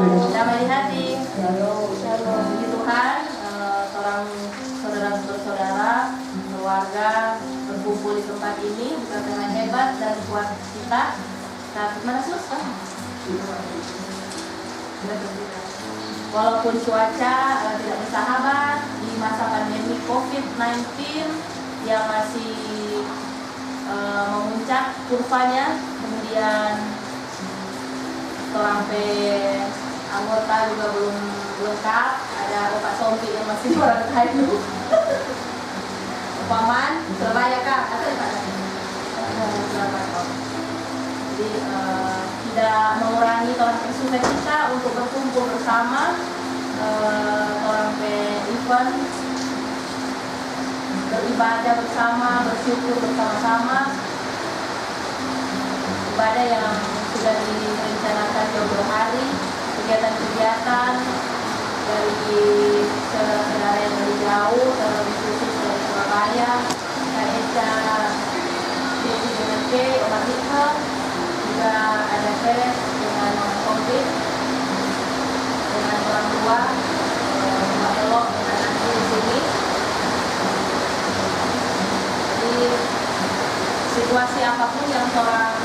Damai di hati. Puji Tuhan, seorang saudara-saudara, keluarga berkumpul di tempat ini bukan karena hebat dan kuat kita, tapi mana susah. Walaupun cuaca tidak bersahabat di masa pandemi COVID-19 yang masih memuncak kurvanya, kemudian orang anggota juga belum lengkap, ada Bapak Sompi yang masih orang kayu, Paman, Surabaya Kak, atau di mana? Jadi tidak mengurangi orang suka kita untuk berkumpul bersama, orang event beribadah bersama, bersyukur bersama-sama, ibadah yang sudah direncanakan jauh hari, kegiatan-kegiatan dari saudara-saudara yang dari jauh, terlebih khusus dari Surabaya, Kak Eca, Desi dengan K, Omar Hikmah, juga ada Teres dengan Covid, dengan orang tua, Mbak Elok dengan anaknya di sini. Jadi situasi apapun yang seorang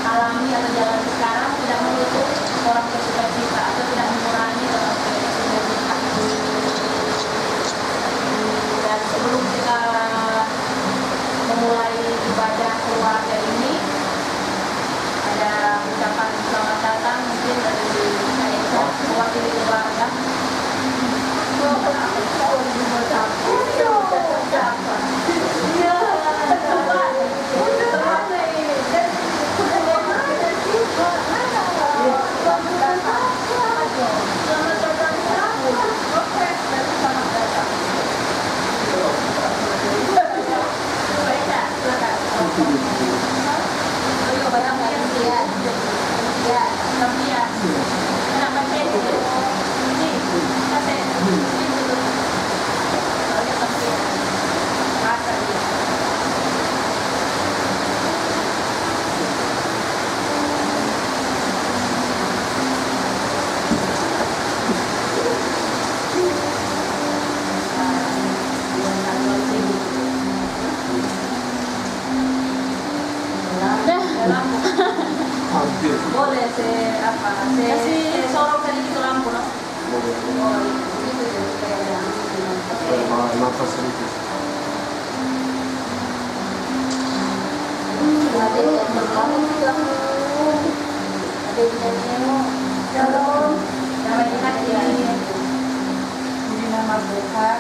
alami atau jalani sekarang tidak menutup orang bersukacita atau tidak mengurangi orang bersukacita. Dan sebelum kita memulai ibadah keluarga ini, ada ucapan selamat datang mungkin dari Kak mewakili keluarga. Boleh saya sorong tadi itu lampu, no? Oh, itu nafas sedikit. Shalom, damai di hati ya. Puji nama Tuhan,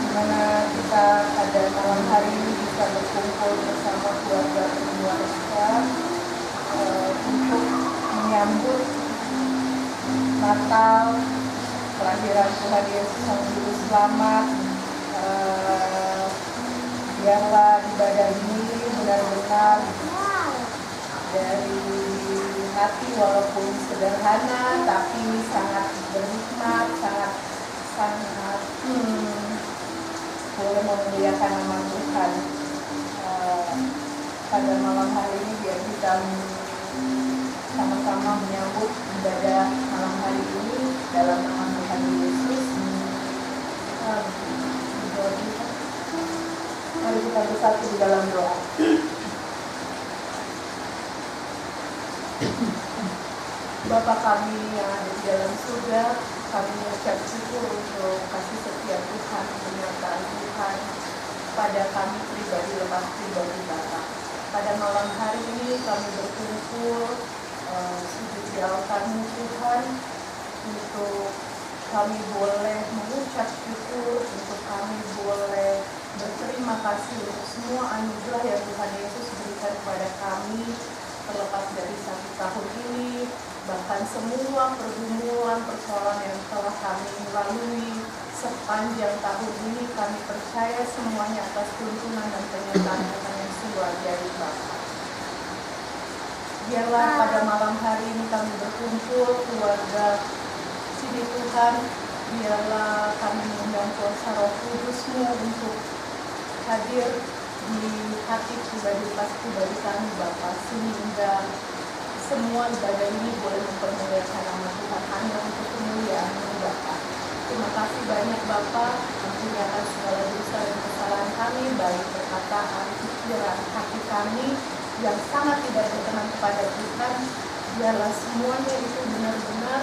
di mana kita pada malam hari ini bisa berkumpul bersama keluarga keluarga untuk menyambut Natal, kelahiran Tuhan Yesus yang juru selamat. Biarlah ibadah ini benar-benar dari hati, walaupun sederhana tapi sangat berhikmat, sangat boleh memuliakan nama Tuhan. Pada malam hari ini biar kita sama-sama menyambut ibadah malam hari ini dalam nama Tuhan Yesus. Mari kita bersatu di dalam doa. Bapa kami yang ada di dalam surga, kami mengucap syukur untuk kasih setia Tuhan, penyertaan Tuhan pada kami pribadi lepas pribadi Bapa. Pada malam hari ini kami berkumpul sujud di altar-Mu Tuhan, untuk kami boleh mengucap syukur, untuk kami boleh berterima kasih untuk semua anugerah yang Tuhan Yesus berikan kepada kami terlepas dari 1 tahun ini, bahkan semua pergumulan persoalan yang telah kami lalui sepanjang tahun ini. Kami percaya semuanya atas tuntunan dan penyertaan Tuhan yang sungguh ajaib Bapa. Biarlah pada malam hari ini kami berkumpul keluarga sini Tuhan, biarlah kami mengundang kuasa Roh Kudus-Mu untuk hadir di hati pribadi kami Bapa, sehingga semua ibadah ini boleh mempermuliakan nama Tuhan, hanya untuk kemuliaan Bapa. Terima kasih banyak Bapa, ampunikan segala dosa dan kesalahan kami, baik perkataan, pikiran, hati kami yang sangat tidak berkenan kepada Tuhan. Biarlah semuanya itu benar-benar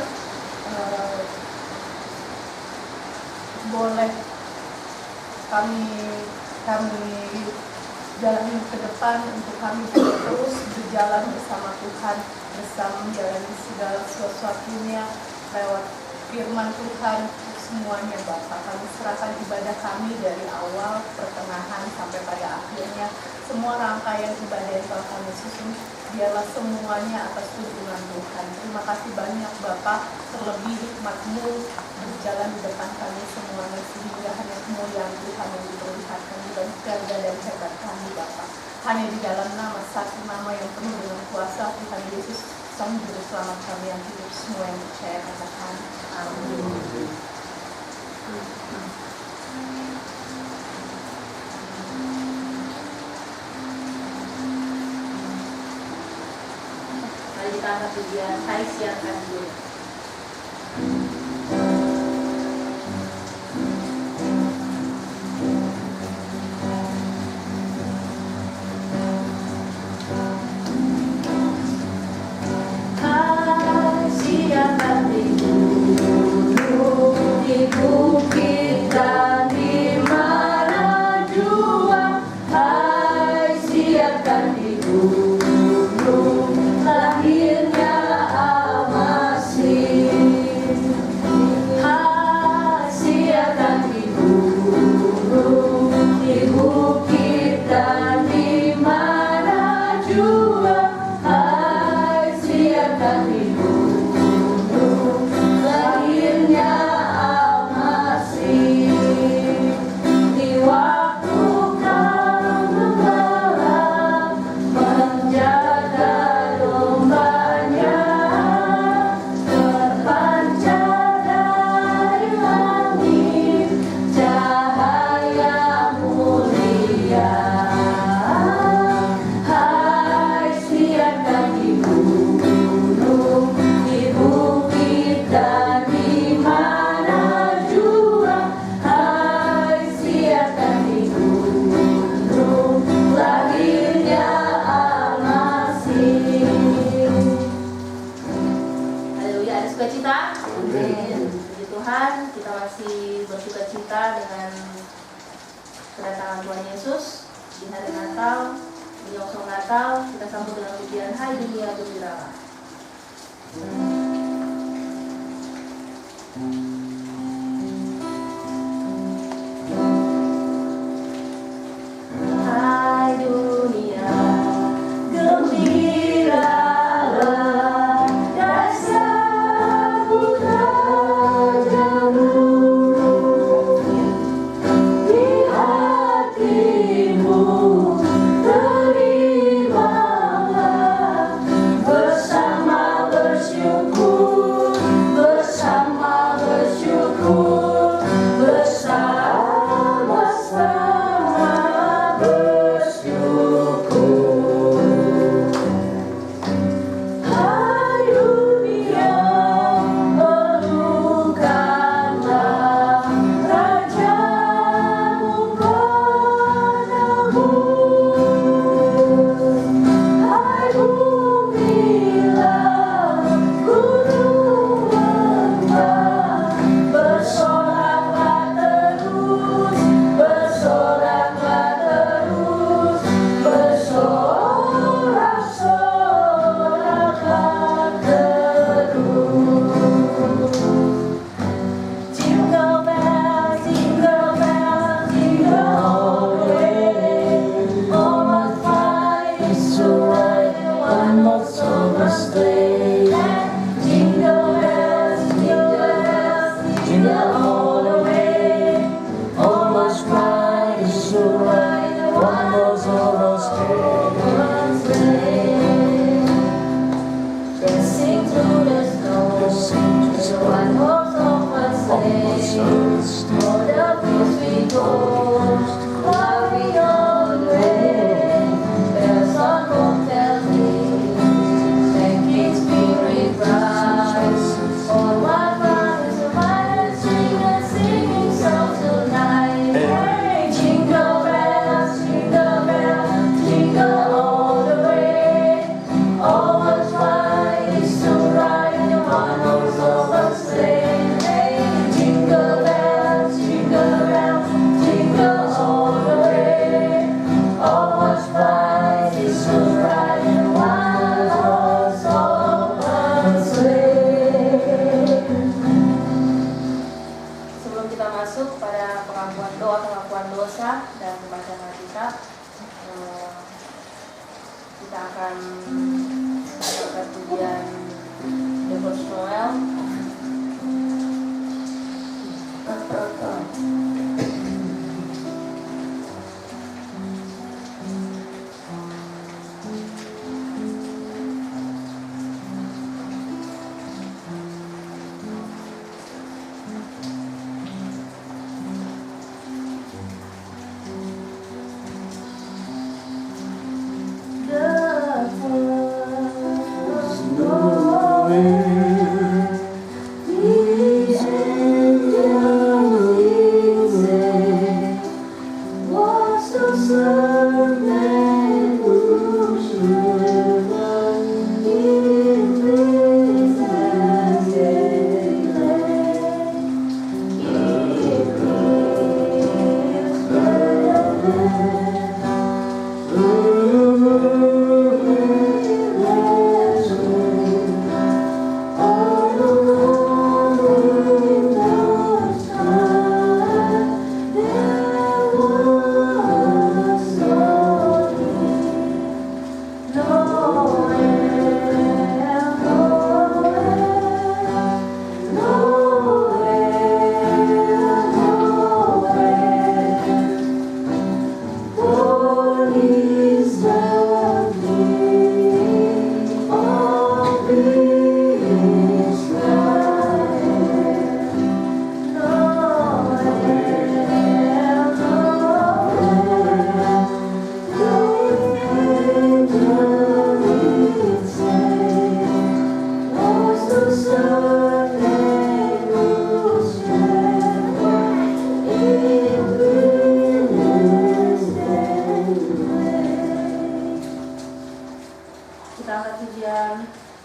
boleh kami jalani ke depan, untuk kami terus berjalan bersama Tuhan, bersama menjalani segala sesuatunya lewat firman Tuhan. Semuanya Bapa, kami serahkan ibadah kami dari awal, pertengahan sampai pada akhirnya. Semua rangkaian ibadah yang telah kami susun, biarlah semuanya atas tuntunan Tuhan. Terima kasih banyak Bapa, terlebih hikmat-Mu berjalan di depan kami semuanya, sehingga hanya kemuliaan Tuhan yang diperlihatkan di dalam ganda dan hebat kami Bapa. Hanya di dalam nama, satu nama yang penuh dengan kuasa, Tuhan Yesus, Sang Juru Selamat kami yang hidup, semua yang percaya katakan amin. Mari kita angkat pujian, Hai siarkan dulu. Kedatangan Tuhan Yesus di hari Natal, menyongsong Natal, kita sambut dengan pujian Hai Dunia Gembiralah. Hai dunia gembiralah, dan sambut rajamu. Thank you. kita akan melakukan pujian devosional.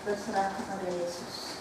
Berserah kepada Yesus.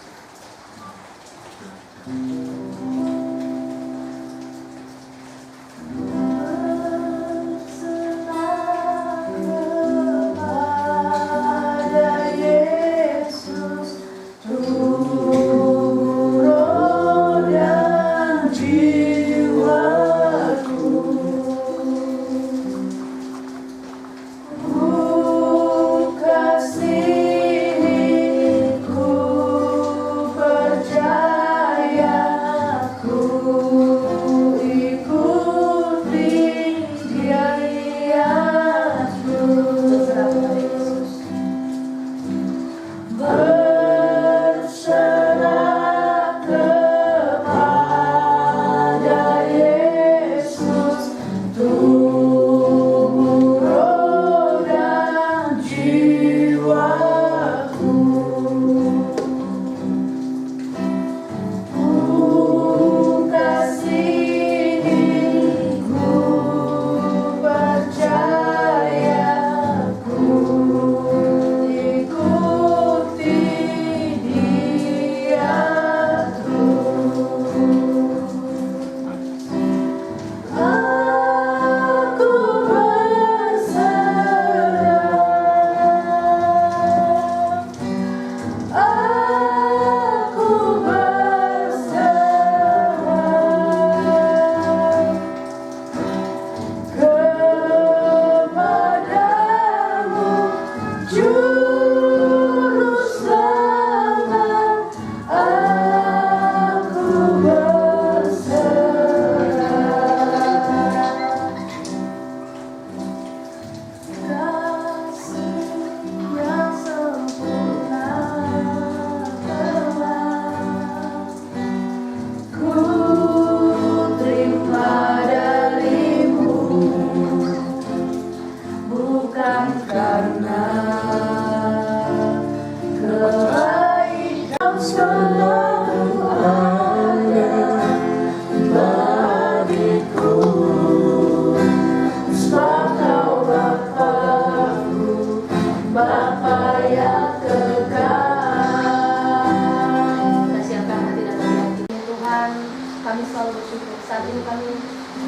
Kami selalu bersyukur. Saat ini kami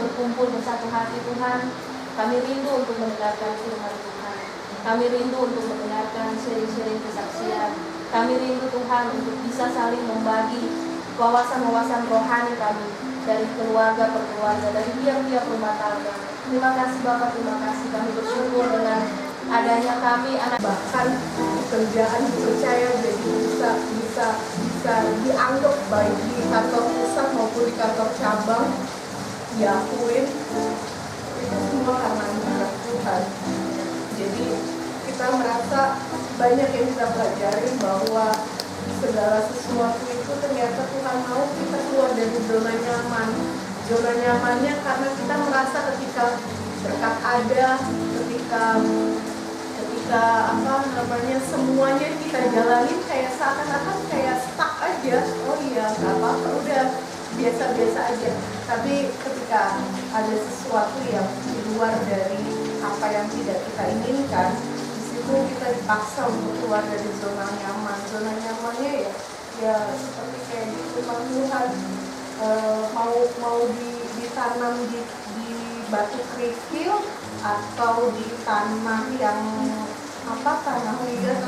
berkumpul bersatu hati Tuhan. Kami rindu untuk mendengarkan firman Tuhan. Kami rindu untuk mendengarkan sharing-sharing kesaksian. Kami rindu Tuhan untuk bisa saling membagi wawasan-wawasan rohani kami dari keluarga per keluarga, dari tiap-tiap rumah tangga. Terima kasih Bapak, terima kasih. Kami bersyukur dengan adanya kami anak bahkan pekerjaan dipercaya jadi bisa dianggap baik di kantor pusat maupun di kantor cabang diakuin, itu semua karena anugerah Tuhan. Jadi kita merasa banyak yang kita pelajari bahwa segala sesuatu itu ternyata Tuhan mau kita keluar dari zona nyaman. Zona nyamannya karena kita merasa ketika berkat ada, ketika semuanya kita jalanin kayak seakan-akan kayak stuck aja. Oh iya, nggak apa-apa, udah biasa-biasa aja. Tapi ketika ada sesuatu yang di luar dari apa yang tidak kita inginkan, di situ kita dipaksa untuk keluar dari zona nyaman. Zona nyamannya ya seperti kayak di rumah Tuhan, mau ditanam di batu kerikil atau di tanah yang tanah liat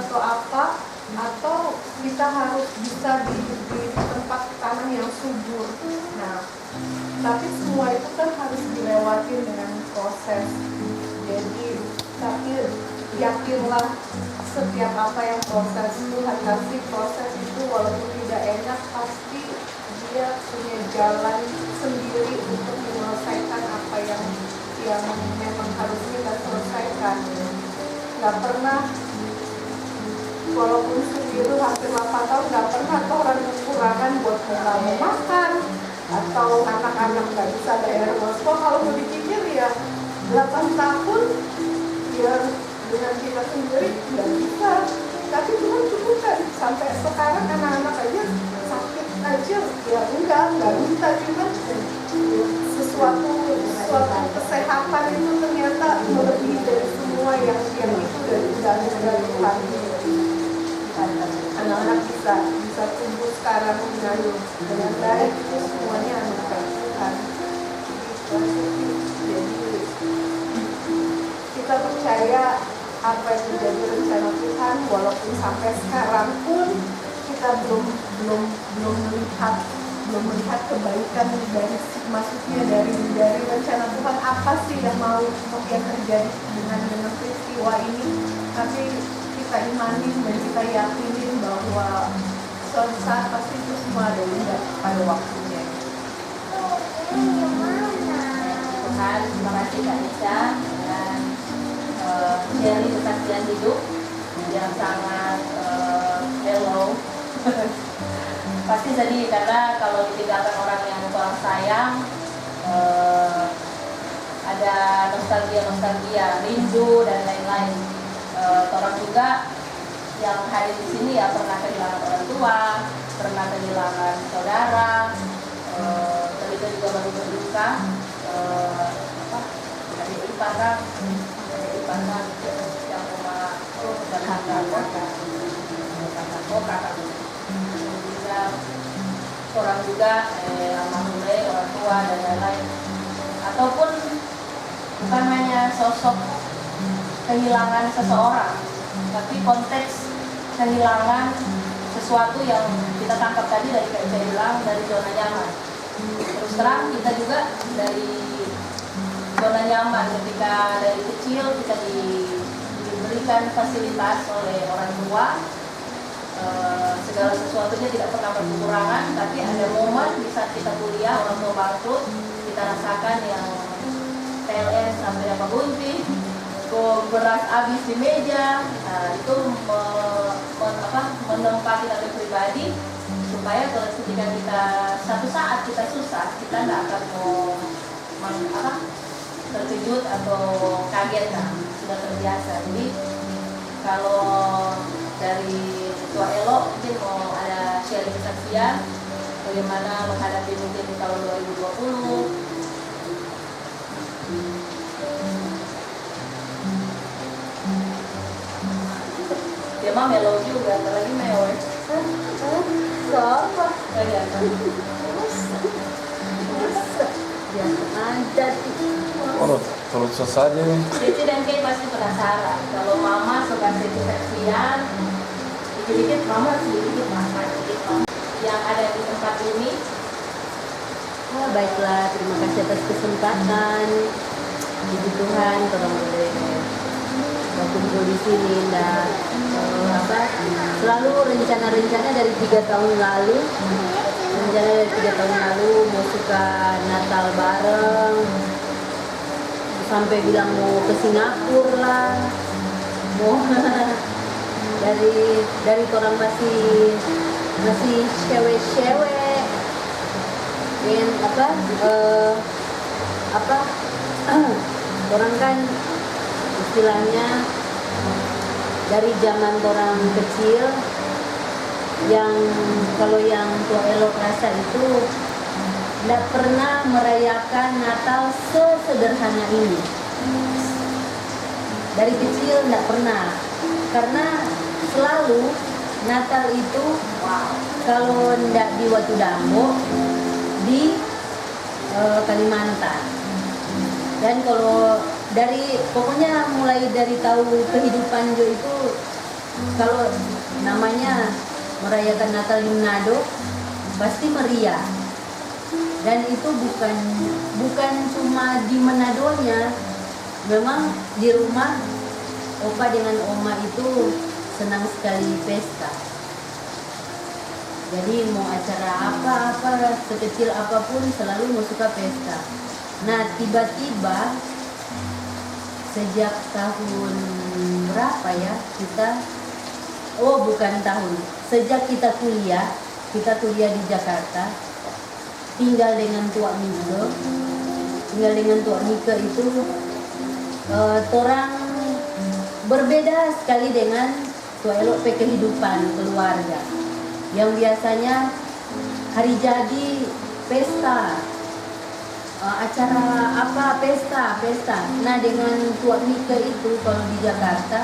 atau kita harus bisa di tempat tanah yang subur. Nah, tapi semua itu kan harus dilewati dengan proses. Jadi tapi yakinlah setiap apa yang proses Tuhan kasih, proses itu walaupun tidak enak pasti dia punya jalan sendiri untuk menyelesaikan apa yang memang harus kita selesaikan. Gak pernah, walaupun sendiri hampir 8 tahun, gak pernah tuh orang kekurangan buat nggak mau makan atau anak-anak gak bisa bayar sekolah. Kalau mau dipikir ya 8 tahun ya dengan kita sendiri gak bisa, tapi Tuhan cukupkan. Sampai sekarang anak-anak aja sakit aja ya enggak bisa, cuman sesuatu kesehatan itu ternyata melebihi dari semua yang itu dari Tuhan. Anak-anak bisa tumbuh sekarang dengan baik, itu semuanya anugerah Tuhan. Jadi kita percaya apa yang menjadi rencana Tuhan, walaupun sampai sekarang pun kita belum melihat kebaikan dari maksudnya dari rencana Tuhan apa sih yang terjadi dengan peristiwa ini. Tapi kita imanin dan kita yakinin bahwa suatu saat pasti itu semua ada indah pada waktunya. Tuhan, terima kasih Kak Nisa dan sharing kesaksian hidup yang sangat hello. Pasti sedih karena kalau ditinggalkan orang yang kurang sayang, ada nostalgia, rindu dan lain-lain. Orang juga yang hadir di sini ya pernah kehilangan orang tua, pernah kehilangan saudara, terlibat juga baru berduka, adik ipar yang rumah kakak. Juga orang juga almarhumnya orang tua dan lain-lain, ataupun bukan hanya sosok kehilangan seseorang, tapi konteks kehilangan sesuatu yang kita tangkap tadi dari kayak saya bilang dari zona nyaman. Terus terang kita juga dari zona nyaman ketika dari kecil kita diberikan fasilitas oleh orang tua, segala sesuatunya tidak pernah berkekurangan, tapi ada momen di saat kita kuliah orang tua bangkrut, kita rasakan yang PLN sampai dapat gunting, beras habis di meja. Nah, itu menempa kita pribadi supaya kalau ketika kita satu saat kita susah, kita tidak akan terkejut atau kaget, kan sudah terbiasa. Jadi kalau dari Ketua Elo mungkin mau ada sharing kesaksian bagaimana menghadapi mungkin di tahun 2020. Dia mah melo juga, lagi melo. Siapa? Ya, ada. Kalau selesai nih. Cici dan Kay pasti penasaran. Kalau Mama suka kesaksian, dikit-dikit Mama, sedikit Mama, sedikit Mama. Yang ada di tempat ini. Baiklah, terima kasih atas kesempatan. Puji Tuhan, tolong boleh kumpul di sini. Dan selalu rencana-rencana dari 3 tahun lalu, mau suka Natal bareng, sampai bilang mau ke Singapura lah, mau dari orang masih cewek-cewek, dan orang kan istilahnya dari zaman orang kecil, yang kalau yang tua elok rasa itu tidak pernah merayakan Natal sesederhana ini. Dari kecil tidak pernah, karena selalu Natal itu kalau tidak di Watu Dambo, di Kalimantan. Dan kalau pokoknya mulai dari tahu kehidupan Jo itu, kalau namanya merayakan Natal di Manado pasti meriah. Dan itu bukan cuma di Manadonya, memang di rumah opa dengan oma itu senang sekali pesta. Jadi mau acara apa sekecil apapun selalu mau suka pesta. Nah, tiba-tiba sejak tahun berapa ya sejak kita kuliah di Jakarta, tinggal dengan Tua Mika itu orang berbeda sekali dengan Tua Elok pe kehidupan keluarga, yang biasanya hari jadi pesta, acara apa pesta. Nah, dengan Tua Mika itu kalau di Jakarta,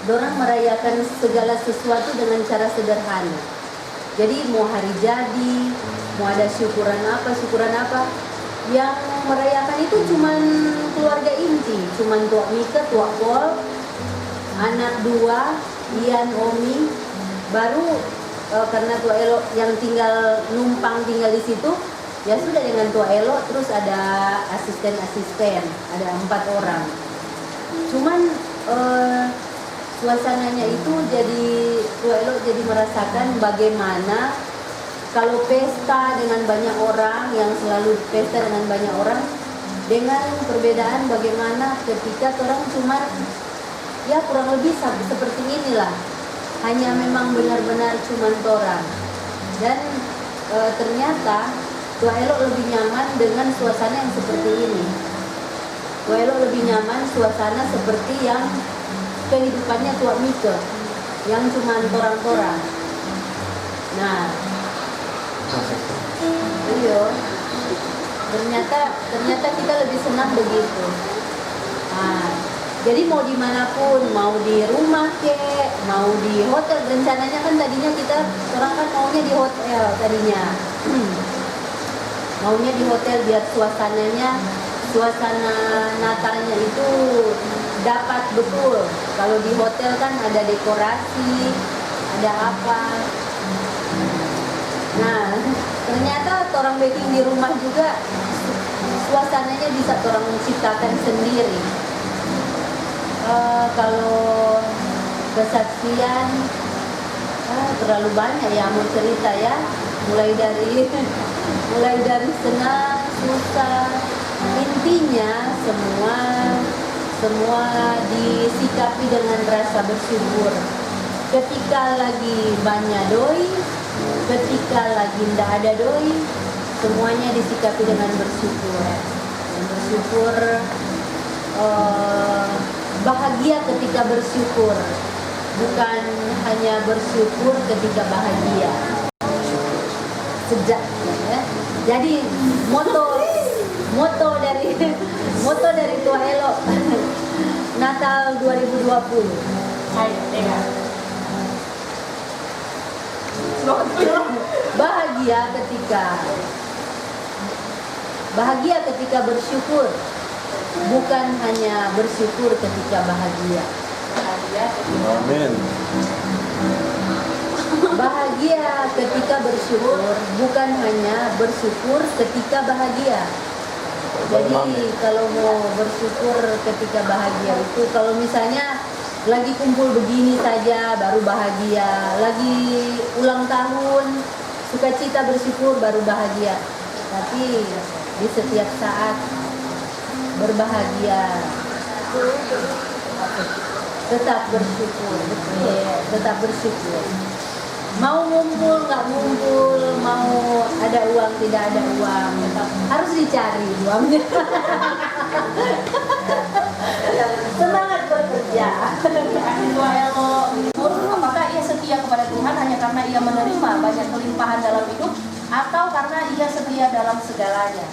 dorang merayakan segala sesuatu dengan cara sederhana. Jadi mau hari jadi, mau ada syukuran apa, yang merayakan itu cuman keluarga inti, cuman Tua Mika, Tua Pol, anak 2, Ian, Omi, baru karena Tua Elok yang numpang tinggal di situ, ya sudah dengan Tua Elok, terus ada asisten, ada 4 orang. Cuman suasananya itu jadi Tua Elok jadi merasakan bagaimana kalau pesta dengan banyak orang, yang selalu pesta dengan banyak orang, dengan perbedaan bagaimana ketika orang cuma ya kurang lebih seperti inilah, hanya memang benar-benar cuma orang. Dan ternyata Tua Elok lebih nyaman dengan suasana yang seperti ini. Tua Elok lebih nyaman suasana seperti yang kehidupannya Tua Mika, yang cuma orang-orang. Nah, iya, ternyata kita lebih senang begitu. Nah, jadi mau dimanapun, mau di rumah mau di hotel, rencananya kan tadinya orang kan maunya di hotel tadinya. Maunya di hotel biar suasana Natalnya itu dapat betul. Kalau di hotel kan ada dekorasi, ada apa. Nah, ternyata orang baking di rumah juga suasananya bisa orang menciptakan sendiri. Kalau kesaksian terlalu banyak ya mau cerita ya, mulai dari senang, susah, intinya semua disikapi dengan rasa bersyukur. Ketika lagi banyak doi, ketika lagi tidak ada doi, semuanya disikapi dengan bersyukur. Dan bersyukur, bahagia ketika bersyukur, bukan hanya bersyukur ketika bahagia. Sejak ya. Jadi moto dari Tua Elok Natal 2020. Bahagia ketika bersyukur, bukan hanya bersyukur ketika bahagia. Amin. Bahagia ketika bersyukur, bukan hanya bersyukur ketika bahagia. Mami. Jadi kalau mau bersyukur ketika bahagia itu, kalau misalnya lagi kumpul begini saja baru bahagia, lagi ulang tahun sukacita bersyukur baru bahagia, tapi di setiap saat berbahagia tetap bersyukur, tetap bersyukur. Mau ngumpul nggak ngumpul, mau ada uang tidak ada uang, tetap harus dicari uangnya. Semangat bekerja. Apakah ia setia kepada Tuhan hanya karena ia menerima banyak kelimpahan dalam hidup, atau karena ia setia dalam segalanya?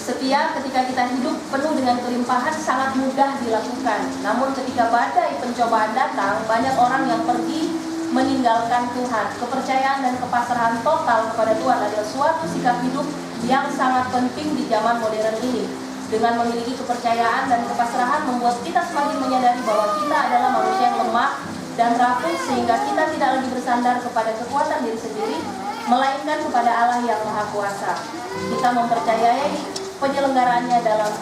Setia ketika kita hidup penuh dengan kelimpahan sangat mudah dilakukan. Namun ketika badai pencobaan datang, banyak orang yang pergi meninggalkan Tuhan. Kepercayaan dan kepasrahan total kepada Tuhan adalah suatu sikap hidup yang sangat penting di zaman modern ini. Dengan memiliki kepercayaan dan kepasrahan membuat kita semakin menyadari bahwa kita adalah manusia yang lemah dan rapuh, sehingga kita tidak lagi bersandar kepada kekuatan diri sendiri, melainkan kepada Allah yang Maha Kuasa. Kita mempercayai penyelenggaraannya dalam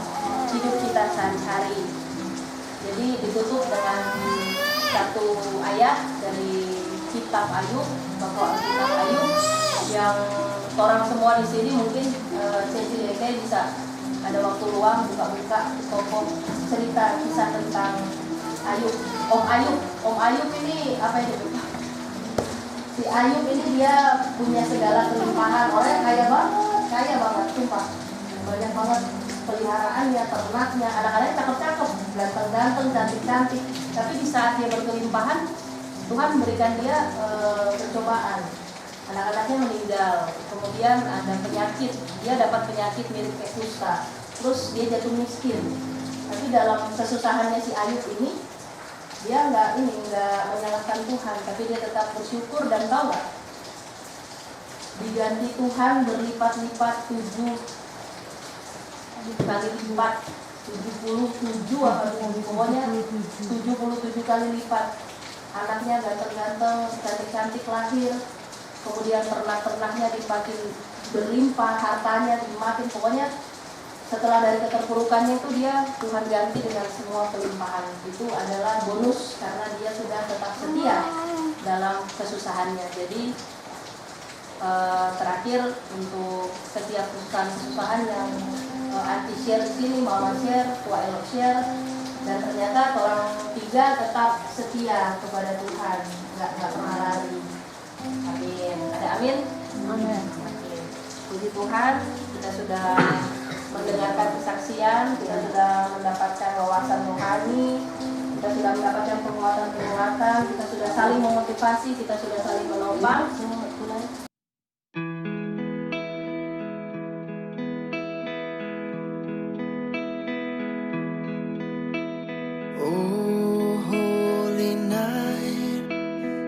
hidup kita sehari-hari. Jadi ditutup dengan satu ayat dari kitab Ayub, bahwa kitab Ayub yang orang semua di sini mungkin Cecilia bisa ada waktu luang buka-buka toko cerita kisah tentang Ayub. Om Ayub ini apa ini? Si Ayub ini dia punya segala kelimpahan, orangnya kaya banget, sumpah. Banyak banget peliharaannya, ternaknya, anak-anaknya cakep-cakep, ganteng-ganteng, cantik-cantik. Tapi di saat dia berkelimpahan, Tuhan berikan dia percobaan. Anak-anaknya meninggal, kemudian ada penyakit, dia dapat penyakit mirip kayak kusta. Terus dia jatuh miskin. Tapi dalam kesusahannya si Ayub ini, dia nggak menyalahkan Tuhan, tapi dia tetap bersyukur. Dan tahu nggak? Diganti Tuhan berlipat-lipat 7 kali lipat, 77 pokoknya 77 kali lipat. Anaknya ganteng-ganteng, cantik-cantik lahir, kemudian ternak-ternaknya dimakin berlimpah, hartanya dimakin, pokoknya setelah dari keterpurukannya itu dia Tuhan ganti dengan semua kelimpahan. Itu adalah bonus karena dia sudah tetap setia dalam kesusahannya. Jadi terakhir untuk setiap kesusahan yang anti share di sini, Mama share, Tua Elok share, dan ternyata orang 3 tetap setia kepada Tuhan, nggak pernah lari. Amin. Ada amin? Amin. Puji Tuhan, kita sudah mendengarkan kesaksian, kita sudah mendapatkan wawasan rohani, kita sudah mendapatkan penguatan, kita sudah saling memotivasi, kita sudah saling menopang. Oh, holy night,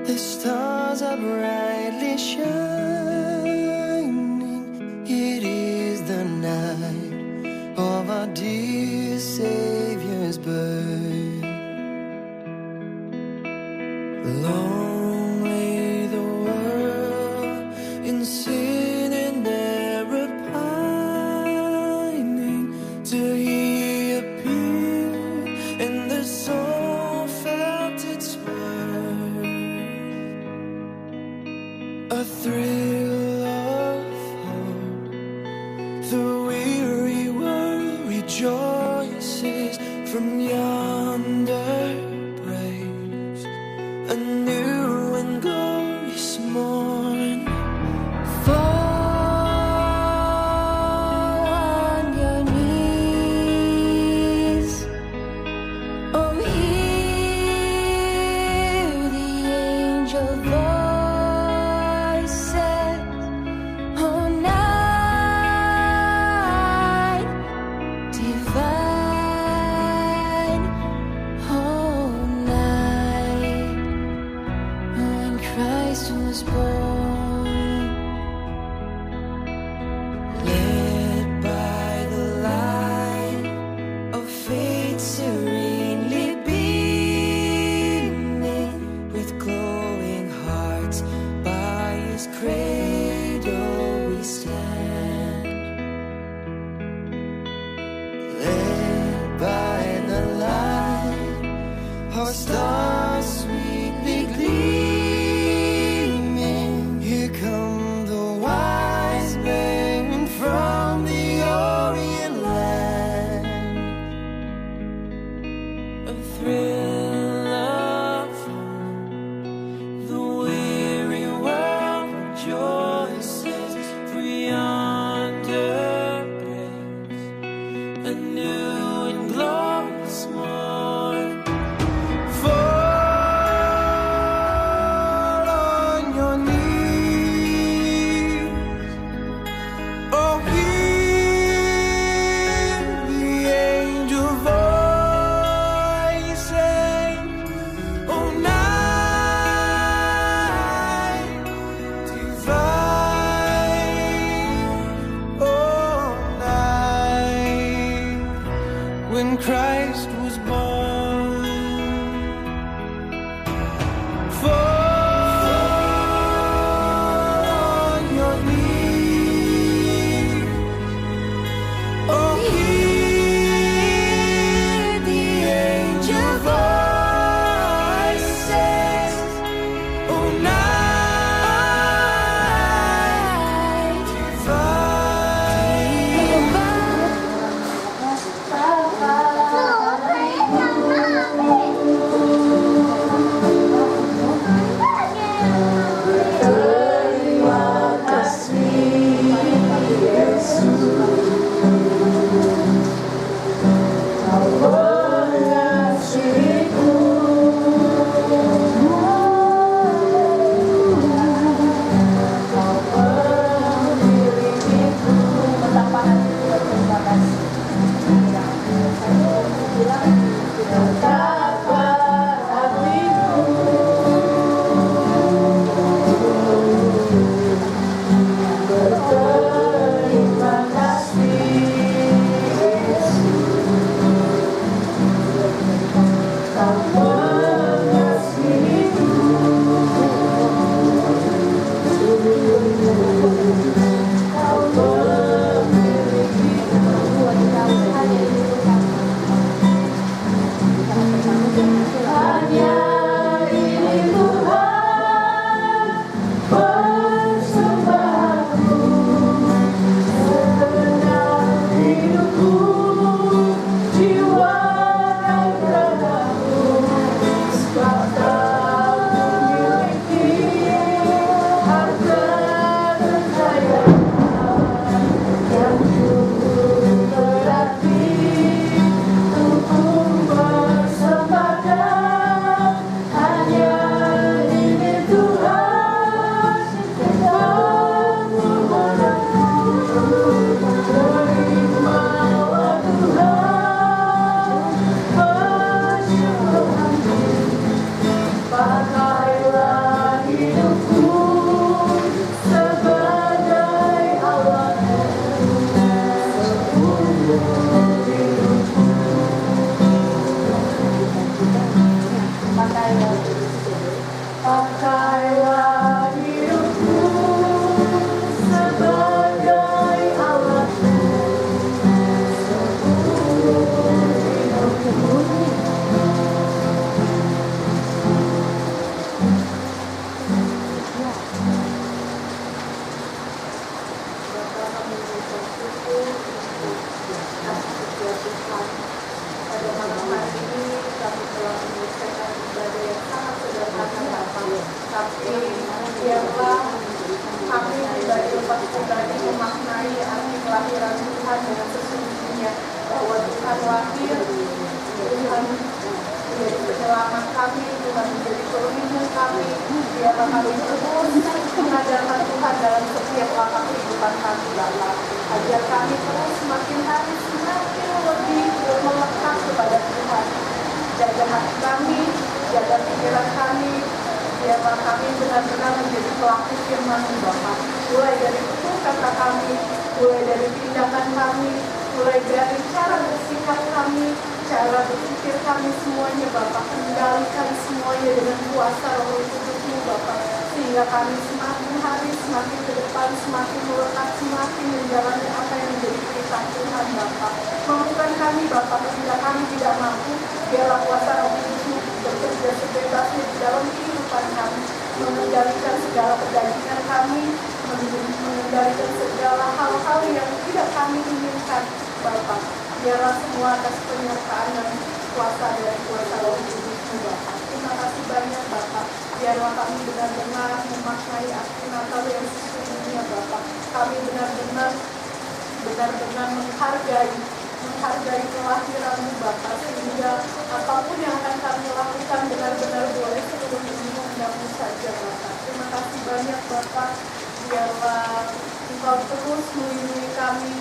the stars are brightly shining. It is the night of our dear Savior's birth. Long lay the world in sin and error pining, till He appeared and the soul felt its worth. A thrill our stars sweetly gleaming. Here come the wise men from the Orient land. A thrill of hope, the weary world rejoices, for yonder breaks a new and glorious morn. Fall on your knees, oh hear the angel voices, oh night divine, oh night when Christ was born. Fall on your knees, oh hear the angel voices, oh night divine. Pakailah hidupku sebagai alatmu, pada malam hari ini kami telah menyelesaikan ibadah yang sangat sederhana Bapak. Tapi biarlah kami pribadi lepas pribadi memaknai arti kelahiran Tuhan dengan sesungguhnya, bahwa Tuhan lahir, Tuhan menjadi penyelamat kami, Tuhan menjadi pelindung kami. Biarlah kami terus mengandalkan Tuhan dalam setiap langkah kehidupan kami Bapak. Ajar kami terus semakin hari semakin lebih melekat kepada Tuhan. Jaga hati kami, jaga pikiran kami, biarlah kami benar-benar menjadi pelaku firman Bapa. Mulai dari tutur kata kami, mulai dari tindakan kami, mulai dari cara bersikap kami, cara berpikir kami semuanya Bapak. Kendalikan semuanya dengan kuasa Roh Kudus-Mu Bapak, sehingga kami semakin hari semakin ke depan semakin melekat, semakin menjalani apa yang menjadi perintah Tuhan Bapak. Mampukan kami Bapak, ketika kami tidak mampu, biarlah kuasa Roh Kudus-Mu semua atas penyertaan dan kuasa dari kuasa Roh Kudus-Mu Bapa. Terima kasih banyak Bapa. Biarlah kami benar-benar memaknai arti Natal yang sesungguhnya Bapa. Kami benar-benar menghargai kelahiran-Mu Bapa, sehingga apapun yang akan kami lakukan benar-benar boleh seluruh undang-Mu saja Bapa. Terima kasih banyak Bapa. Biarlah Engkau terus melindungi kami,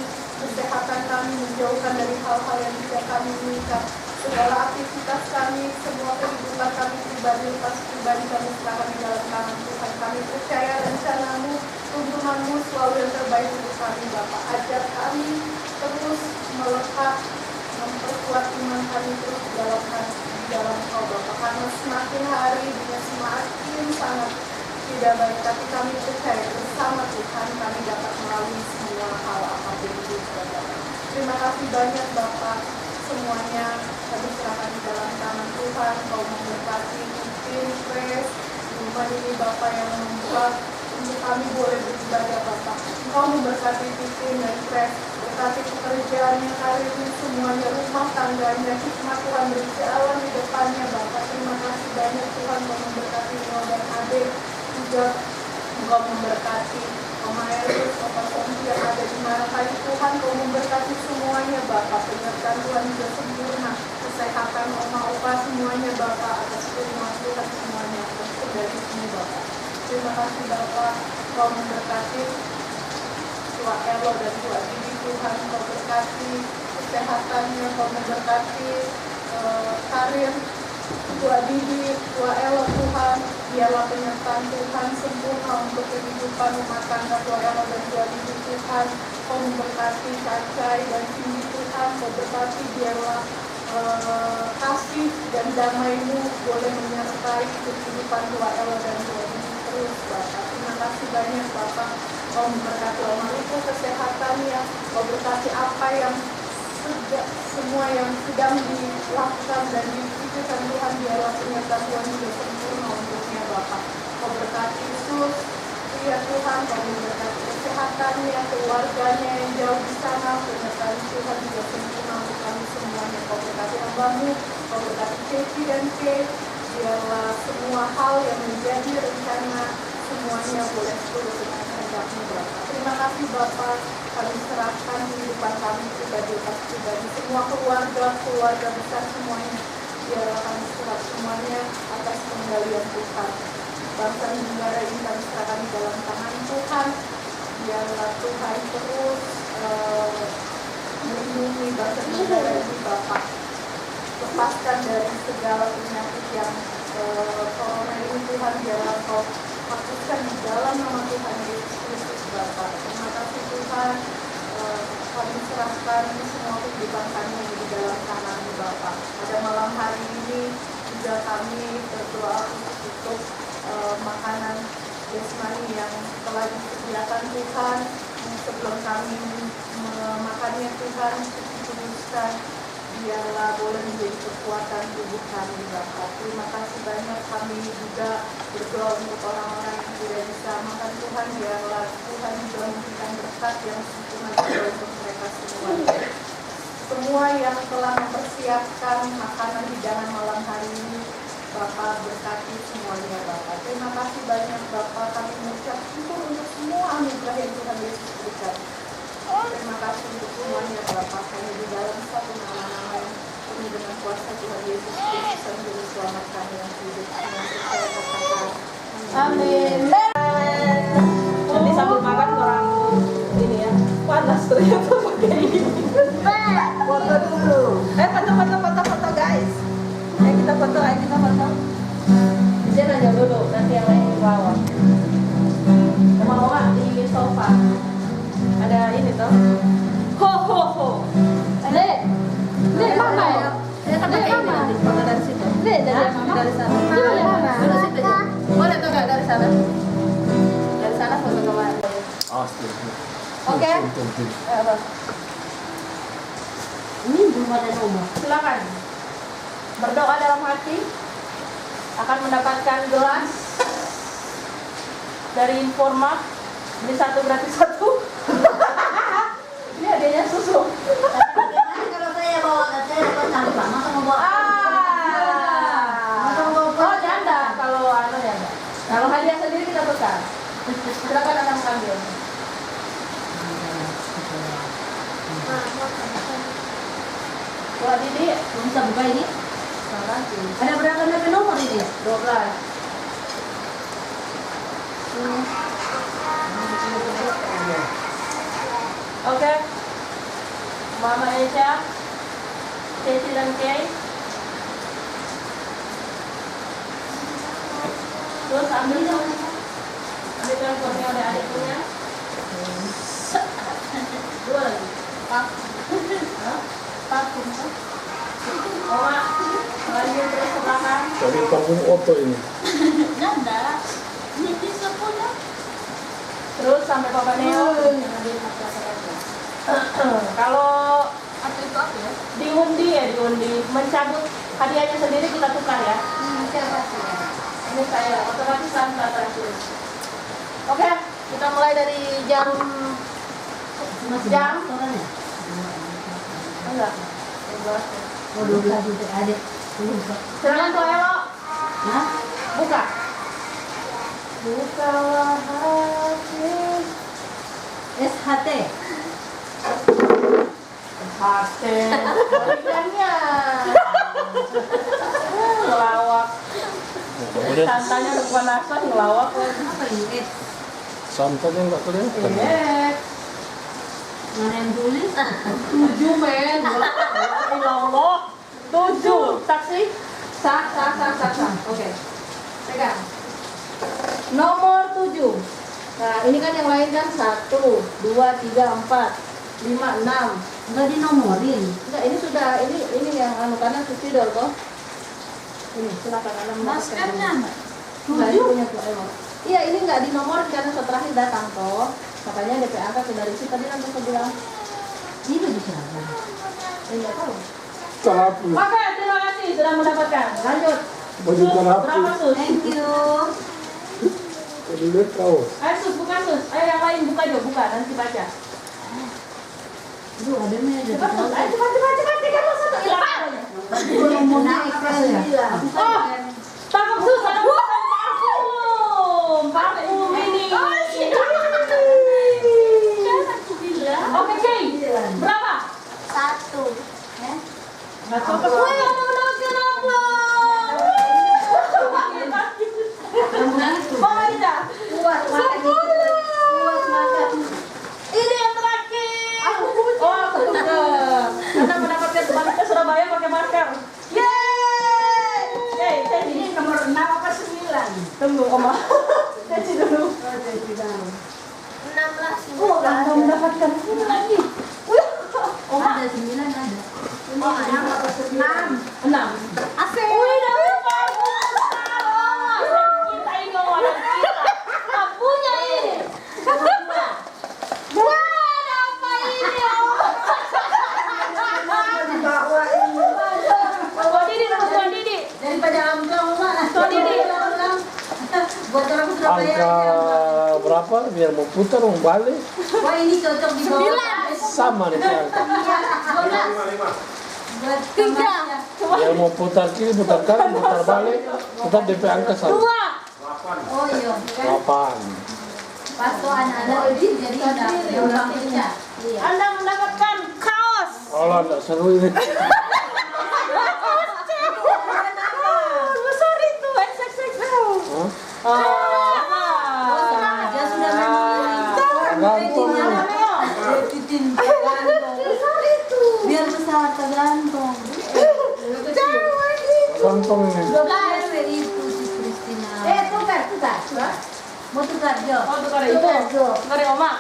kesehatan kami, menjauhkan dari hal-hal yang tidak kami inginkan. Segala aktivitas kami, semua kehidupan kami pribadi, lepas pribadi kami serahkan di dalam tangan Tuhan. Kami percaya rencana-Mu, tuntunanmu selalu yang terbaik untuk kami Bapa. Ajar kami terus melekat, memperkuat iman kami terus di dalam Engkau Bapa. Karena semakin hari dengan semakin sangat tidak baik, tapi kami percaya bersama Tuhan kami dapat melalui semua hal apapun itu Bapa. Terima kasih banyak Bapa. Semuanya kami serahkan di dalam tangan Tuhan. Kau memberkati tim Fresh rumah ini Bapa yang membuat untuk kami boleh beribadah Bapa. Engkau memberkati tim dan Fresh, berkati pekerjaannya, karirnya, semuanya, rumah tangganya, hikmat Tuhan berjalan di depannya Bapa. Terima kasih banyak Tuhan. Kau memberkati Noah dan Ade juga. Engkau memberkati Oma Elis, Opa Sompi yang ada di Marakai. Tuhan, Kau memberkati semuanya Bapa. Penyertaan Tuhan juga sempurna. Kesehatan Oma Opa semuanya Bapa. Atas firman Tuhan semuanya langsung dari sini Bapa. Terima kasih Bapa. Kau memberkati Tua Elo dan Tua Didi. Tuhan, Kau berkati kesehatannya. Kau memberkati karir Tua Didi, Tua Elo Tuhan. Biarlah penyertaan Tuhan sempurna untuk kehidupan rumah tangga Tua Elo dan Tua Didi Tuhan. Kau memberkati Cacai dan Cindy Tuhan. Kau berkati biarlah kasih dan damai-Mu boleh menyertai kehidupan Tua Elo dan Tua Didi terus Bapak. Terima kasih banyak Bapak. Kau memberkati Omariku kesehatannya. Kau berkati apa yang semua yang sedang dilakukan dan dipikirkan Tuhan, biarlah penyertaan Tuhan juga sempurna untuknya Bapak. Kau berkati Yesus, ya Tuhan, Kau memberkati kesehatannya, keluarganya yang jauh di sana, penyertaan Tuhan juga sempurna untuk kami semuanya. Kau berkati hamba-Mu, Kau berkati Keki dan Kek, biarlah semua hal yang menjadi rencana semuanya boleh seluruh dengan kehendak-Mu Bapak. Terima kasih Bapak. Kami serahkan kehidupan kami pribadi, semua keluarga besar semuanya. Biarlah kami serah semuanya atas pengendalian Tuhan. Bangsa dan negara ini kami serahkan di dalam tangan Tuhan. Biarlah Tuhan terus melindungi bangsa dan negara ini Bapak. Lepaskan dari segala penyakit yang corona ini Tuhan. Biarlah Kau hapuskan di dalam nama Tuhan Yesus Kristus Bapak. Terima kasih Tuhan. Kami serahkan semua kehidupan kami di dalam tangan-Mu Bapak. Pada malam hari ini juga kami berdoa untuk makanan jasmani yang telah disediakan Tuhan. Sebelum kami memakannya Tuhan, kuduskan biarlah boleh menjadi kekuatan tubuh kami Bapak. Terima kasih banyak. Kami juga berdoa untuk orang-orang yang tidak bisa makan Tuhan. Biarlah Tuhan juga memberikan berkat yang sempurna untuk mereka semua. Semua yang telah mempersiapkan makanan hidangan malam hari ini, Bapak berkati semuanya Bapak. Terima kasih banyak Bapak. Kami mengucap syukur untuk semua anugerah yang Tuhan Yesus berikan. Terima kasih untuk semuanya Bapak. Hanya di dalam satu nama-nama yang penuh dengan kuasa Tuhan Yesus Kristus dan Juru Selamat kami yang hidup. Saya katakan Amin. Nanti sambil makan orang ini ya, panas ternyata pakai ini. Foto dulu. Foto guys. Ayo kita foto. Jangan aja dulu, nanti yang lain di bawah. Mau nggak di sofa? Ada ini toh. Ho. Dek mama ya. Dek mama. Foto dari situ. Dek dari sana. Dari situ aja. Boleh tuh nggak dari sana? Dari sana foto kemarin. Oke. Ini belum ada nomor. Silakan. Berdoa dalam hati akan mendapatkan gelas dari Informa. Ini 1 gratis 1. Ini hadiahnya susu. Bagaimana kalau saya Oh janda kalau anu ya. Kalau hadiah sendiri kita tukar. Silakan Anda mengambil. Wah Didi, Bisa buka ini? salah sih. Ada berapa nomor ini? 12. Oke. Mama Aisyah, Ceci dan Kay. Terus ambil teleponnya oleh adik punya. Dua lagi. Pak. Hah? Pak. Oma, lanjut terus ke belakang. Dari panggung oto ini. Nanda, ini bisa punya. Terus sampai Papa Neo. Kalau Atau itu apa ya? diundi mencabut hadiahnya sendiri kita tukar ya. Siapa sih? Ini saya otomatis tanpa transfer. Oke, kita mulai dari jam Jam? enggak. Oh, 12 itu ada. Silakan Ko Elo, Hah? buka. Bukalah hati. SHT. Hati. Balikannya. Ngelawak. Kemudian Santanya udah kepanasan ngelawak lagi. Apa ini? santannya nggak kelihatan. Iya. Mana yang tulis? 7 men. Ya Allah. 7. Saksi. Sah. Oke. Pegang. Nomor 7. Nah, ini kan yang lain kan 1, 2, 3, 4, 5, 6. Enggak dinomorin. Enggak, ini sudah ini yang anu kanan subsidor kok. Ini silakan Anda mendapatkan. Maskernya Mbak. Enggak, ini punya tuh Elo. Iya, ini enggak dinomor karena setelah terakhir datang toh. Katanya DP angka sudah diisi tadi nanti saya bilang. Ini baju siapa? Enggak tahu. Terhapus. Oke, terima kasih sudah mendapatkan. Lanjut. Baju Sus, terhapus. berapa Sus? Thank you. Jadi lihat kau. Ayo Sus, buka Sus. Ayo yang lain buka juga, buka nanti baca. Aduh, ada nih ada. Cepat Sus, ayo cepat. 3, 2, 1 hilang. Mau naik ya. Oh, tangkap Sus, ada bukan parfum ini. Aku bilang. Oke, Kay. Berapa? 1. Nggak cocok. Woi, Anda mendapatkan apa? Mama Ida. Kuat makan itu. Kuat makan. Ini yang terakhir. Oh, aku udah. Anda mendapatkan balik ke Surabaya pakai marker. Yeay. Hey, Ini nomor 6 apa 9? tunggu, Oma. Ceci dulu. Oh, jadi bilang. 16. Oh, Anda mendapatkan ini lagi. Ada 9 ada. Oh, 6. 6. Asik. Wih, dapat parfum besar, Oma. Kita ini ngomong kita. Punya ini. Wah, ada apa ini, Oma? Bawa ini. Tuan Didi, Tuan Didi. Daripada amplong mah. Tuan Didi. Buat orang Surabaya Angka aja. berapa biar mau putar mau balik Wah, ini cocok di bawah. sama nih angka. Buat 3. Biar mau putar kiri putar kanan putar balik tetap DP angka sama. 2. Oh iya, kan? 8. Pas tuh anak-anak jadi udah ulang kerja. Iya. Anda mendapatkan kaos. Allah nggak seru ini. Besar itu, XXXL. Hah? Oh, sama aja sudah Gantung ini. Titin besar itu. Biar besar tergantung. Gantung ini. 12 itu si Kristina. Tukar. Mau tukar, Jo? Oh, tukar itu. Tukar ya, Oma.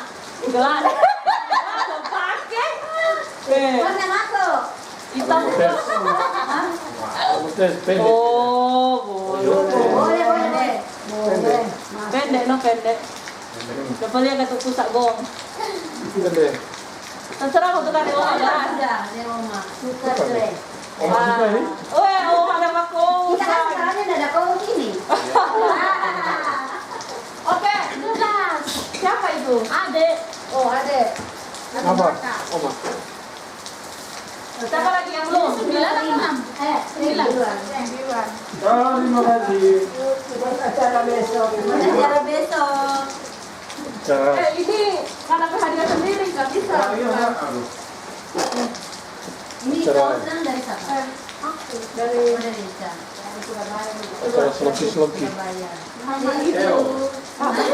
Gelas. Pakai. Mana masuk? Hitam. Tes. Tes pendek. Oh, boleh. Boleh. Pendek, no pendek. Coba lihat kata tusak gong. Pendek. Terserah mau tukar ya, Oma. Gelas. Ada, ada Oma. Tukar jelek. Oh suka ini? Oh, ada paku. Kita kan sekarangnya udah ada kau ini. Oke. Siapa itu? Adek. Oh, ada. Apa? Oma. Siapa lagi yang belum? 9 apa? 9. Terima kasih. Acara besok. Acara besok. Cara Ini karena hadiah sendiri nggak bisa. Ini Acara- kawasan dari siapa? Dari Oh, dari Ica. acara selengki-selengki. Surabaya. Mama itu.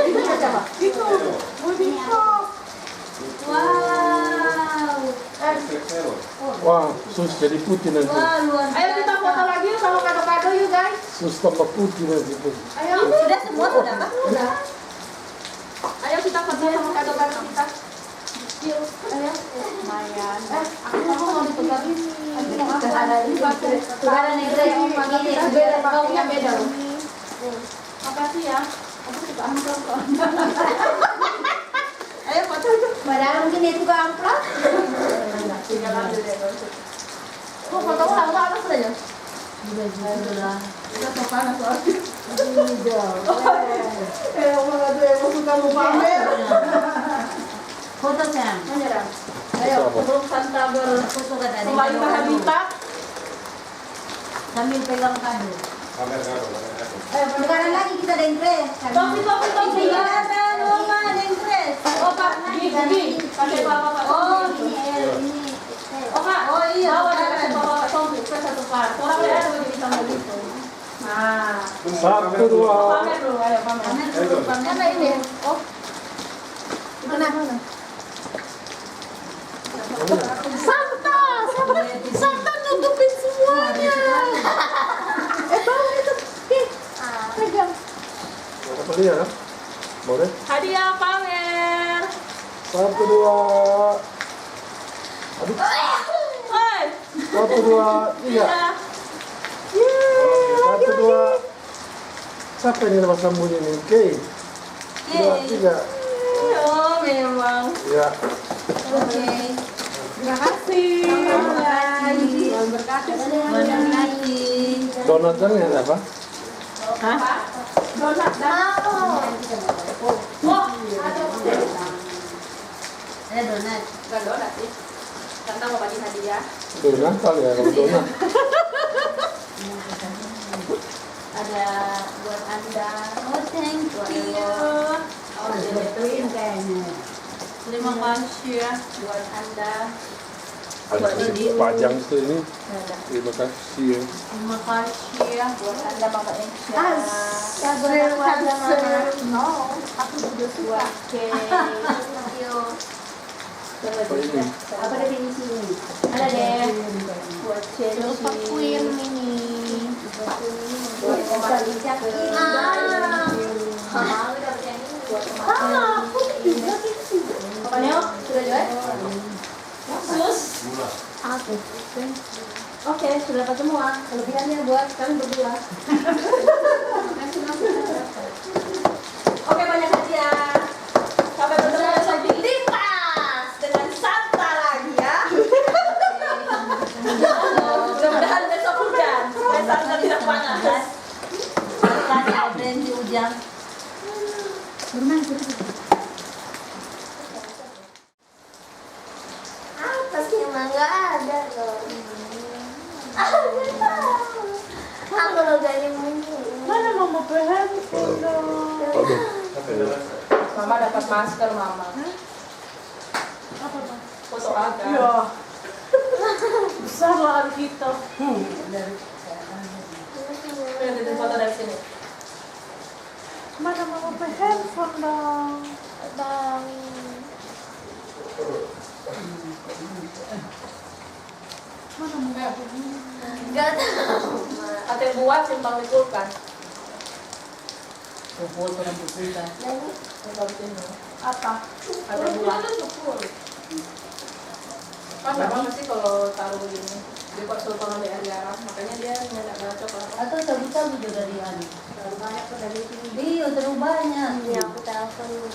ini siapa? Itu. Wow. Wah, sus jadi putih nanti. Wah, luar biasa. Ayo kita foto lagi yuk sama kado-kado yuk guys. Sus tambah putih nanti. Ayo. Sudah semua sudah kah? Udah. Ayo kita foto sama kado-kado kita. Yuk. Ayo. Lumayan. Aku mau dipegang ini. Ada di Ada negeri ini Beda baunya beda loh. Makasih ya. Aku suka amplop kok. Ayo foto yuk. Padahal mungkin itu ke amplop. Tinggal ambil deh. Kok foto ulang apa sudah ya? Sudah. Kita mau panas soalnya. Emang ada yang suka mau pamer. Foto Sam. Menyerang. Ayo, sebelum Santa Foto kata ada. kembali ke habitat. Sambil pegang kado. Sekarang lagi kita dengkres. Topi. Ada Roma dengkres. Oh Pak, gini. Pakai bapak Pak. Oh, ini ini. Oh Pak. Oh, iya. Bawa dia pakai bapak Tompi. Kita satu part. Orang lain ada begini sama gitu. Nah. 1, 2. Pamer dulu, ayo pamer. Mana ini? Oh. Mana? Santa nutupin semuanya. Bawa itu. Pegang. Apa dia? Boleh? Hadiah pamer. 1, 2. Aduh, Oi. 1, 2, 3. Ya. 1, 2. Siapa ini nama sambungnya ini? Oke. 2, 3. Oh, memang. Ya. Oke. Terima kasih. Terima kasih. Terima kasih. Donatnya ini apa? Hah? Donat dan oh, Ada donat. bukan donat sih. Tante mau bagi hadiah. Donat kali ya, kalau donat. Ada buat Anda. Oh, thank you. Oh, Betuin kayaknya. terima kasih ya buat Anda. Ada pajang tuh ini. Terima kasih ya. Terima kasih ya buat Anda Mama Insya. Terima kasih. No, aku juga suka. Oke. Apa ini? Apa definisinya? Ada deh buat Chelsea. ini. Buat Mama Insya. Mama udah yang ini buat Mama. Papa Neo sudah jual? Sus. Oke, sudah dapat semua. Kelebihannya buat kami berdua. Oke, banyak hadiah. Sampai bertemu lagi di tas dengan Santa lagi ya. Mudah-mudahan besok hujan. Supaya Santa tidak panas. Kasih brand di ujang. Apa sih emang nggak ada loh. Aku lo gak muncul. Mana mama handphone dong? Aduh. Mama dapat masker, Mama. Foto agak. Ya. Besar lah kita. Lihat foto dari sini. Mana mama handphone dong? Bang. Gak tahu. Atau yang buat simpang di kulkas. Foto dan buku. Simpang di sini. Apa? Ada buat. Kan apa sih kalau taruh begini? Dia kok sultan di area Arab, makanya dia nggak cocok lah. Atau sabu-sabu juga dari anu. Terlalu banyak tuh dari sini. Iya, terlalu banyak. Ini aku telepon dulu.